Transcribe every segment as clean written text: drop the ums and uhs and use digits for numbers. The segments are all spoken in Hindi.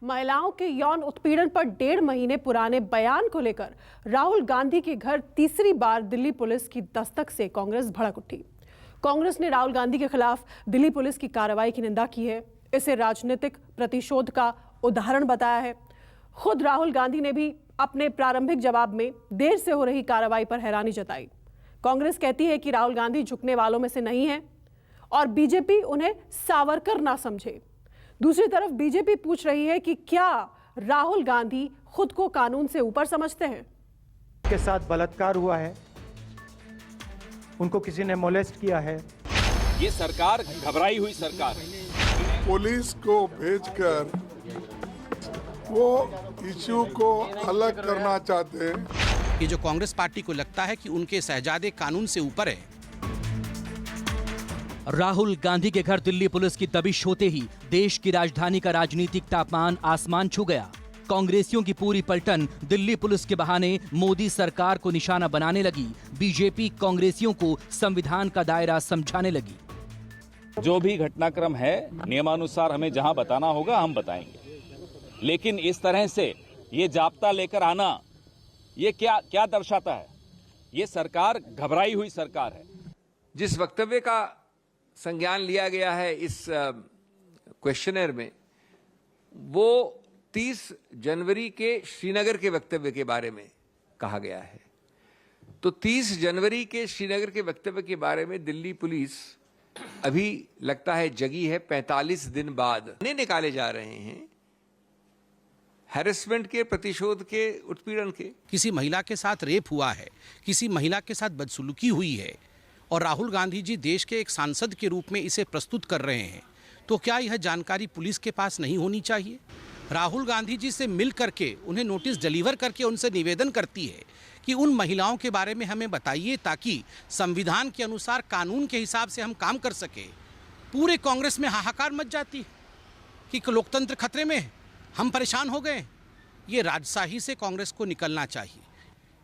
महिलाओं के यौन उत्पीड़न पर 1.5 महीने पुराने बयान को लेकर राहुल गांधी के घर तीसरी बार दिल्ली पुलिस की दस्तक से कांग्रेस भड़क उठी। कांग्रेस ने राहुल गांधी के खिलाफ दिल्ली पुलिस की कार्रवाई की निंदा की है, इसे राजनीतिक प्रतिशोध का उदाहरण बताया है। खुद राहुल गांधी ने भी अपने प्रारंभिक जवाब में देर से हो रही कार्रवाई पर हैरानी जताई। कांग्रेस कहती है कि राहुल गांधी झुकने वालों में से नहीं है और बीजेपी उन्हें सावरकर ना समझे। दूसरी तरफ बीजेपी पूछ रही है कि क्या राहुल गांधी खुद को कानून से ऊपर समझते हैं। के साथ बलात्कार हुआ है, उनको किसी ने मोलेस्ट किया है। ये सरकार घबराई हुई सरकार है। पुलिस को भेजकर वो इश्यू को अलग करना चाहते हैं। ये जो कांग्रेस पार्टी को लगता है कि उनके शहजादे कानून से ऊपर है। राहुल गांधी के घर दिल्ली पुलिस की दबिश होते ही देश की राजधानी का राजनीतिक तापमान आसमान छू गया। कांग्रेसियों की पूरी पलटन दिल्ली पुलिस के बहाने मोदी सरकार को निशाना बनाने लगी। बीजेपी कांग्रेसियों को संविधान का दायरा समझाने लगी। जो भी घटनाक्रम है नियमानुसार हमें जहां बताना होगा हम बताएंगे, लेकिन इस तरह से ये जाप्ता लेकर आना ये क्या दर्शाता है? ये सरकार घबराई हुई सरकार है। जिस वक्तव्य का संज्ञान लिया गया है इस क्वेश्चनर में, वो 30 जनवरी के श्रीनगर के वक्तव्य के बारे में कहा गया है। तो 30 जनवरी के श्रीनगर के वक्तव्य के बारे में दिल्ली पुलिस अभी लगता है जगी है। 45 दिन बाद निकाले जा रहे हैं हैरेसमेंट के, प्रतिशोध के, उत्पीड़न के। किसी महिला के साथ रेप हुआ है, किसी महिला के साथ बदसलूकी हुई है और राहुल गांधी जी देश के एक सांसद के रूप में इसे प्रस्तुत कर रहे हैं, तो क्या यह जानकारी पुलिस के पास नहीं होनी चाहिए? राहुल गांधी जी से मिल करके उन्हें नोटिस डिलीवर करके उनसे निवेदन करती है कि उन महिलाओं के बारे में हमें बताइए ताकि संविधान के अनुसार कानून के हिसाब से हम काम कर सके। पूरे कांग्रेस में हाहाकार मच जाती है कि लोकतंत्र खतरे में है, हम परेशान हो गए। ये राजशाही से कांग्रेस को निकलना चाहिए।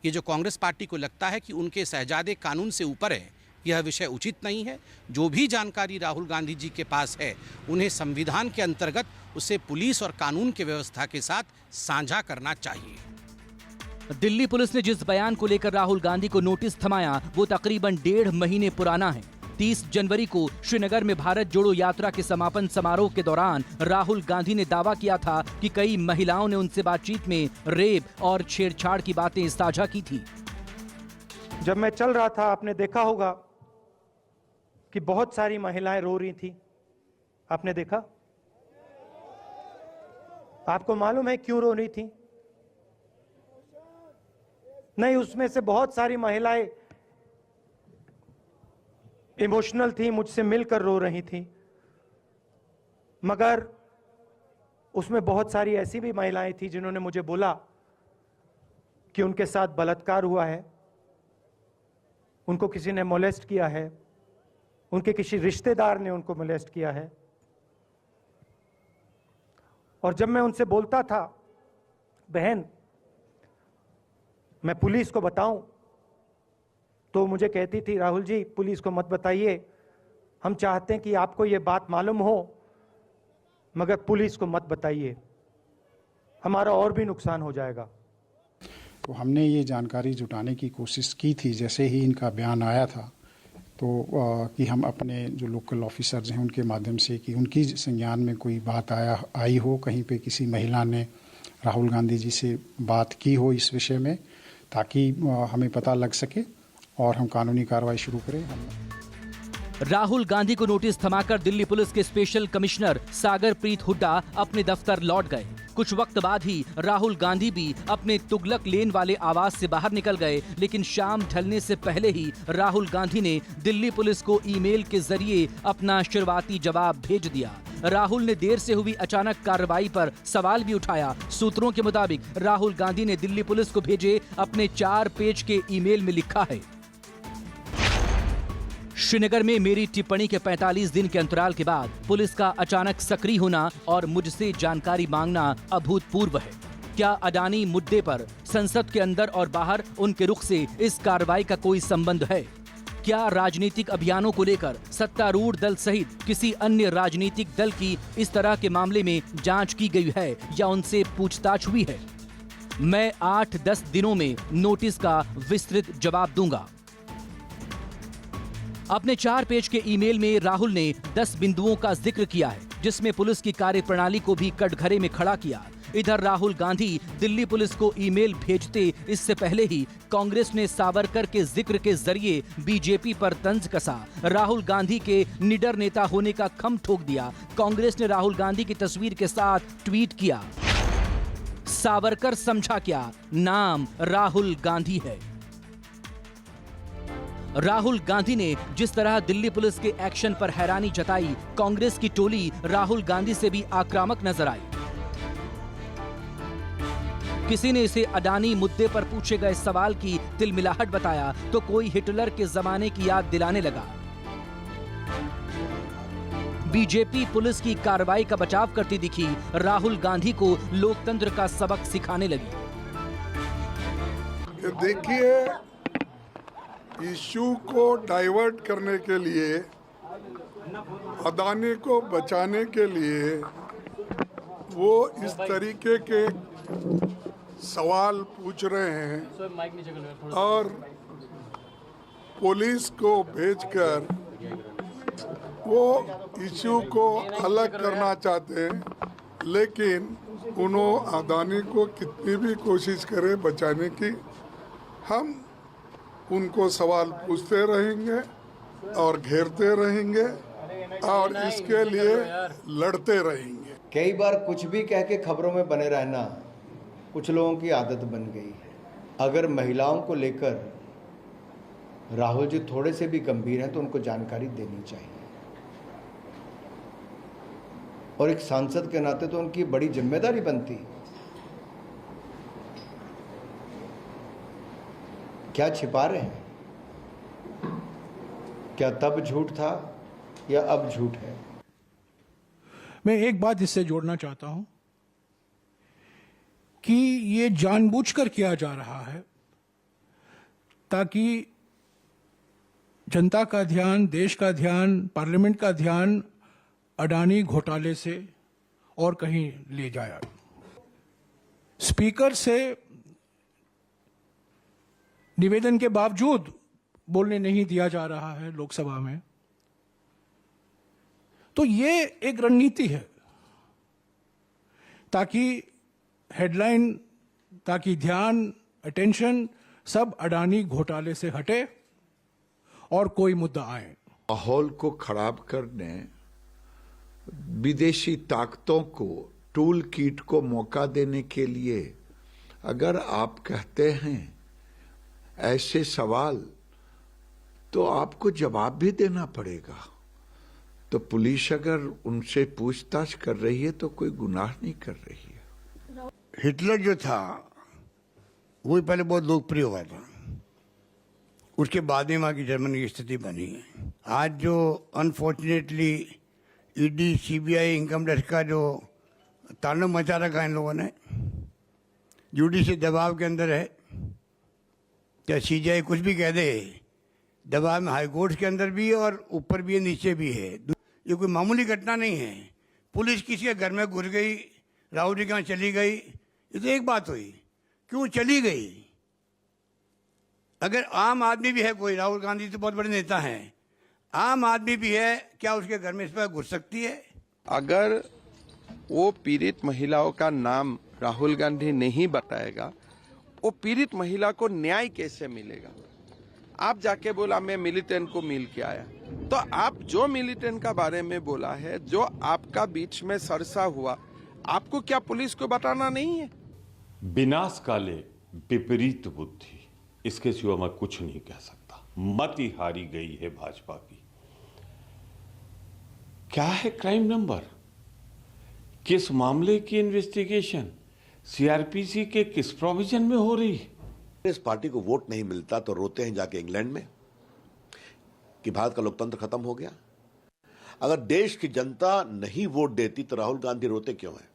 ये जो कांग्रेस पार्टी को लगता है कि उनके शहजादे कानून से ऊपर है, यह विषय उचित नहीं है। जो भी जानकारी राहुल गांधी जी के पास है उन्हें संविधान के अंतर्गत उसे पुलिस और कानून की व्यवस्था के साथ साझा करना चाहिए। दिल्ली पुलिस ने जिस बयान को लेकर राहुल गांधी को नोटिस थमाया वो तकरीबन 1.5 महीने पुराना है। 30 जनवरी को श्रीनगर में भारत जोड़ो यात्रा के समापन समारोह के दौरान राहुल गांधी ने दावा किया था कि कई महिलाओं ने उनसे बातचीत में रेप और छेड़छाड़ की बातें साझा की थी। जब मैं चल रहा था, आपने देखा होगा कि बहुत सारी महिलाएं रो रही थी। आपने देखा? आपको मालूम है क्यों रो रही थी? नहीं, उसमें से बहुत सारी महिलाएं इमोशनल थी, मुझसे मिलकर रो रही थी, मगर उसमें बहुत सारी ऐसी भी महिलाएं थी जिन्होंने मुझे बोला कि उनके साथ बलात्कार हुआ है, उनको किसी ने मोलेस्ट किया है, उनके किसी रिश्तेदार ने उनको मोलेस्ट किया है। और जब मैं उनसे बोलता था, बहन मैं पुलिस को बताऊं, तो मुझे कहती थी, राहुल जी पुलिस को मत बताइए, हम चाहते हैं कि आपको ये बात मालूम हो, मगर पुलिस को मत बताइए, हमारा और भी नुकसान हो जाएगा। तो हमने ये जानकारी जुटाने की कोशिश की थी जैसे ही इनका बयान आया था, तो कि हम अपने जो लोकल ऑफिसर्स हैं उनके माध्यम से कि उनकी संज्ञान में कोई बात आई हो, कहीं पे किसी महिला ने राहुल गांधी जी से बात की हो इस विषय में, ताकि हमें पता लग सके और हम कानूनी कार्रवाई शुरू करें। राहुल गांधी को नोटिस थमाकर दिल्ली पुलिस के स्पेशल कमिश्नर सागर प्रीत हुड्डा अपने दफ्तर लौट गए। कुछ वक्त बाद ही राहुल गांधी भी अपने तुगलक लेन वाले आवास से बाहर निकल गए, लेकिन शाम ढलने से पहले ही राहुल गांधी ने दिल्ली पुलिस को ईमेल के जरिए अपना शुरुआती जवाब भेज दिया। राहुल ने देर से हुई अचानक कार्रवाई पर सवाल भी उठाया। सूत्रों के मुताबिक राहुल गांधी ने दिल्ली पुलिस को भेजे अपने 4 पेज के ईमेल में लिखा है, श्रीनगर में मेरी टिप्पणी के 45 दिन के अंतराल के बाद पुलिस का अचानक सक्रिय होना और मुझसे जानकारी मांगना अभूतपूर्व है। क्या अडानी मुद्दे पर संसद के अंदर और बाहर उनके रुख से इस कार्रवाई का कोई संबंध है? क्या राजनीतिक अभियानों को लेकर सत्तारूढ़ दल सहित किसी अन्य राजनीतिक दल की इस तरह के मामले में जांच की गई है या उनसे पूछताछ हुई है? मैं 8-10 दिनों में नोटिस का विस्तृत जवाब दूंगा। अपने 4 पेज के ईमेल में राहुल ने 10 बिंदुओं का जिक्र किया है, जिसमें पुलिस की कार्यप्रणाली को भी कटघरे में खड़ा किया। इधर राहुल गांधी दिल्ली पुलिस को ईमेल भेजते इससे पहले ही कांग्रेस ने सावरकर के जिक्र के जरिए बीजेपी पर तंज कसा। राहुल गांधी के निडर नेता होने का खम ठोक दिया। कांग्रेस ने राहुल गांधी की तस्वीर के साथ ट्वीट किया, सावरकर समझा क्या, नाम राहुल गांधी है। राहुल गांधी ने जिस तरह दिल्ली पुलिस के एक्शन पर हैरानी जताई, कांग्रेस की टोली राहुल गांधी से भी आक्रामक नजर आई। किसी ने इसे अडानी मुद्दे पर पूछे गए सवाल की तिलमिलाहट बताया तो कोई हिटलर के जमाने की याद दिलाने लगा। बीजेपी पुलिस की कार्रवाई का बचाव करती दिखी, राहुल गांधी को लोकतंत्र का सबक सिखाने लगी। देखिए, इशू को डाइवर्ट करने के लिए, अदानी को बचाने के लिए वो इस तरीके के सवाल पूछ रहे हैं और पुलिस को भेजकर वो इशू को अलग करना चाहते हैं, लेकिन उन्होंने अदानी को कितनी भी कोशिश करे बचाने की, हम उनको सवाल पूछते रहेंगे और घेरते रहेंगे और इसके लिए लड़ते रहेंगे। कई बार कुछ भी कह के खबरों में बने रहना कुछ लोगों की आदत बन गई है। अगर महिलाओं को लेकर राहुल जी थोड़े से भी गंभीर हैं तो उनको जानकारी देनी चाहिए, और एक सांसद के नाते तो उनकी बड़ी जिम्मेदारी बनती। क्या छिपा रहे हैं? क्या तब झूठ था या अब झूठ है? मैं एक बात इससे जोड़ना चाहता हूं कि ये जानबूझकर किया जा रहा है ताकि जनता का ध्यान, देश का ध्यान, पार्लियामेंट का ध्यान अडानी घोटाले से और कहीं ले जाए। स्पीकर से निवेदन के बावजूद बोलने नहीं दिया जा रहा है लोकसभा में, तो ये एक रणनीति है ताकि हेडलाइन, ताकि ध्यान, अटेंशन सब अडानी घोटाले से हटे और कोई मुद्दा आए। माहौल को खराब करने, विदेशी ताकतों को, टूल किट को मौका देने के लिए अगर आप कहते हैं ऐसे सवाल, तो आपको जवाब भी देना पड़ेगा। तो पुलिस अगर उनसे पूछताछ कर रही है तो कोई गुनाह नहीं कर रही है। हिटलर जो था वो पहले बहुत लोकप्रिय हुआ था, उसके बाद में वहाँ की जर्मनी की स्थिति बनी है। आज जो unfortunately ED, CBI, income tax का जो तांडव मचा रखा है इन लोगों ने, जुडिशल दबाव के अंदर है, चाहे सीबीआई कुछ भी कह दे, दबाव में हाई कोर्ट के अंदर भी है और ऊपर भी है, नीचे भी है। ये कोई मामूली घटना नहीं है। पुलिस किसी के घर में घुस गई, राहुल जी के यहाँ चली गई, ये तो एक बात हुई। क्यों चली गई? अगर आम आदमी भी है कोई, राहुल गांधी तो बहुत बड़े नेता हैं, आम आदमी भी है, क्या उसके घर में इस पर घुस सकती है? अगर वो पीड़ित महिलाओं का नाम राहुल गांधी नहीं बताएगा, वो पीड़ित महिला को न्याय कैसे मिलेगा? आप जाके बोला मैं मिलिटेंट को मिल के आया, तो आप जो मिलिटेंट का बारे में बोला है, जो आपका बीच में सरसा हुआ, आपको क्या पुलिस को बताना नहीं है? विनाश काले विपरीत बुद्धि, इसके सिवा मैं कुछ नहीं कह सकता। मत ही हारी गई है भाजपा की। क्या है क्राइम नंबर? किस मामले की इन्वेस्टिगेशन सीआरपीसी के किस प्रोविजन में हो रही है? इस पार्टी को वोट नहीं मिलता तो रोते हैं जाके इंग्लैंड में कि भारत का लोकतंत्र खत्म हो गया। अगर देश की जनता नहीं वोट देती तो राहुल गांधी रोते क्यों हैं?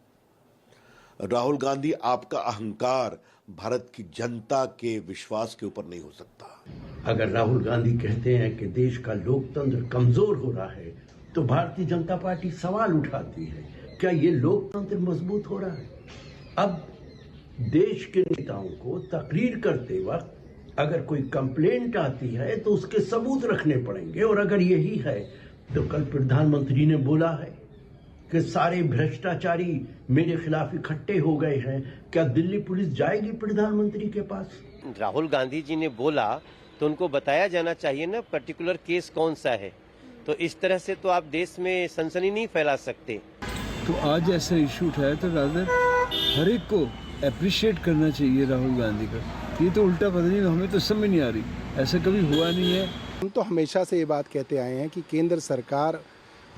राहुल गांधी, आपका अहंकार भारत की जनता के विश्वास के ऊपर नहीं हो सकता। अगर राहुल गांधी कहते हैं कि देश का लोकतंत्र कमजोर हो रहा है तो भारतीय जनता पार्टी सवाल उठाती है, क्या ये लोकतंत्र मजबूत हो रहा है? अब देश के नेताओं को तकरीर करते वक्त अगर कोई कंप्लेंट आती है तो उसके सबूत रखने पड़ेंगे, और अगर यही है तो कल प्रधानमंत्री ने बोला है कि सारे भ्रष्टाचारी मेरे खिलाफ इकट्ठे हो गए हैं, क्या दिल्ली पुलिस जाएगी प्रधानमंत्री के पास? राहुल गांधी जी ने बोला तो उनको बताया जाना चाहिए ना पर्टिकुलर केस कौन सा है। तो इस तरह से तो आप देश में सनसनी नहीं फैला सकते। तो आज ऐसा इशू उठाया तो रादर हर एक को अप्रिशिएट करना चाहिए राहुल गांधी का। ये तो उल्टा पता नहीं, हमें तो समझ नहीं आ रही, ऐसा कभी हुआ नहीं है। हम तो हमेशा से ये बात कहते आए हैं कि केंद्र सरकार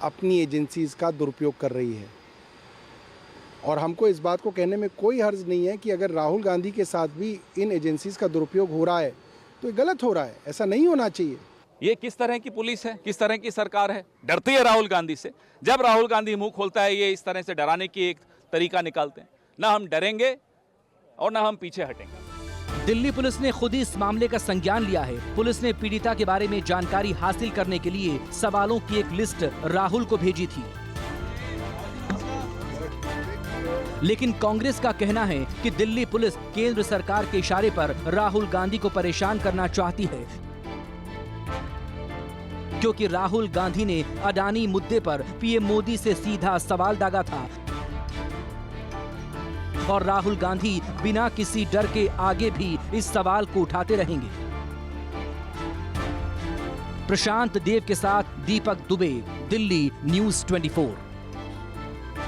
अपनी एजेंसीज का दुरुपयोग कर रही है, और हमको इस बात को कहने में कोई हर्ज नहीं है कि अगर राहुल गांधी के साथ भी इन एजेंसीज का दुरुपयोग हो रहा है तो ये गलत हो रहा है, ऐसा नहीं होना चाहिए। ये किस तरह की पुलिस है, किस तरह की सरकार है? डरती है राहुल गांधी से। जब राहुल गांधी मुंह खोलता है ये इस तरह से डराने की एक तरीका निकालते हैं। ना हम डरेंगे और ना हम पीछे हटेंगे। दिल्ली पुलिस ने खुद ही इस मामले का संज्ञान लिया है। पुलिस ने पीड़िता के बारे में जानकारी हासिल करने के लिए सवालों की एक लिस्ट राहुल को भेजी थी, लेकिन कांग्रेस का कहना है कि दिल्ली पुलिस केंद्र सरकार के इशारे पर राहुल गांधी को परेशान करना चाहती है, क्योंकि राहुल गांधी ने अडानी मुद्दे पर पीएम मोदी से सीधा सवाल दागा था, और राहुल गांधी बिना किसी डर के आगे भी इस सवाल को उठाते रहेंगे। प्रशांत देव के साथ दीपक दुबे, दिल्ली न्यूज़ 24।